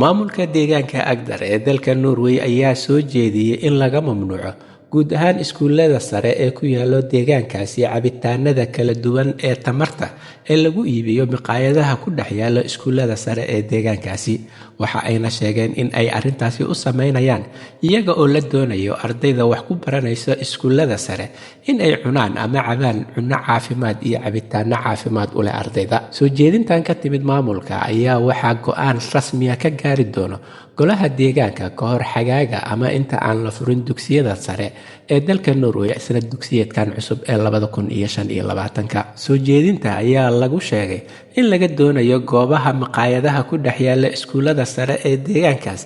maamulka deegaanka Agdar ee dalka Norway ayaa soo jeediyay in laga mamnuuco guud ahaan iskuulada sare ee ku yaalo deegaankaasi cabitaanada kala duwan ee tamarta ee lagu iibiyo maqaayadaha ku dhex yaala iskuulada sare ee deegaankaasi. Waxa ayna sheegeen in ay arrintaasi u sameynayaan iyaga oo la doonayo ardayda wax ku baranaysa iskuulada sare in ay cunaan ama cabaan cunno caafimaad iyo cabitaano caafimaad u leh ardayda. Soo jeedintan ka timid maamulka ayaa waxaa go'aan rasmi ah ka gaari doono golaha deegaanka ka hor xagaaga ama inta aan la furin dugsiyada sare ee dalka Norway isla dugsiyeedkan cusub ee 2025. Soo jeedinta ayaa lagu sheegay in laga doonayo goobaha maqaayadaha ku dhex yaala iskuulada sare ee deegaankaas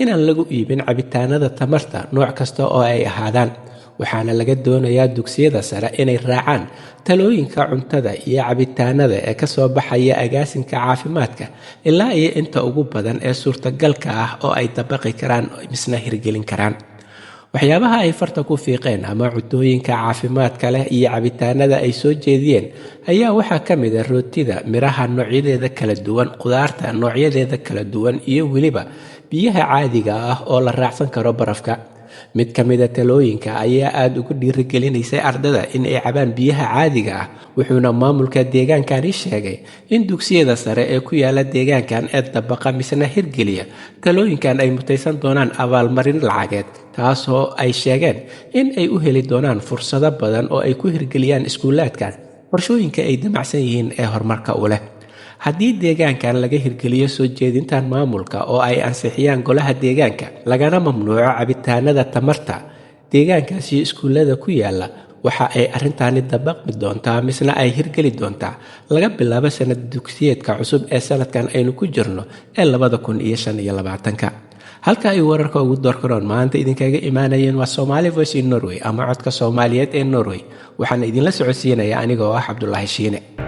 inaan lagu iibin cabitaanada tamarta nooc kasta oo ay ahaadaan. waxaana laga doonayaa dugsiyada sare inay raacaan talooyinka cuntada iyo cabitaanada ee ka soo baxaya agaasinka caafimaadka ilaa iyo inta ugu badan ee suurtagalka ah oo ay dabaqi karaan oo misna hirgelin karaan. waxyaabaha ay farta ku fiiqeen ama cuntooyinka caafimaadka leh iyo cabitaanada ay soo jeediyeen ayaa waxaa ka mid ah rootida, miraha noocyadeeda kala duwan, qudaarta noocyadeeda kala duwan iyo weliba biyaha caadiga ah oo la raacsan karo barafka. mid ka mid ah talooyinka ayaa aad ugu dhiirigelinaysa ardada in ay cabaan biyaha caadiga ah, wuxuuna maamulka deegaankani sheegay in dugsiyada sare ee ku yaala deegaankan ee dabaqa misna hirgeliya talooyinkan ay mutaysan doonaan abaalmarin lacageed, taasoo ay sheegeen in ay u heli doonaan fursado badan oo ay ku hirgeliyaan iskuulaadkan qorshooyinka ay damacsan yihiin ee horumarka u leh. haddii deegaankan laga hirgeliyo soo jeedintan maamulka oo ay ansixiyaan golaha deegaanka lagana mamnuuco cabitaanada tamarta deegaankaasi iskuulada ku yaala, waxa ay arrintaani dabaqmi doontaa misna ay hirgeli doontaa laga bilaabo sanad dugsiyeedka cusub ee sanadkan aynu ku jirno ee 2025. halka ay wararka ugu doorkaroon maanta idinkaga imaanayeen waa Somali Voice in Norway ama codka Soomaaliyeed ee Norway. waxaan idinla socodsiinayaa anigoo ah Cabdullaahi Shiine.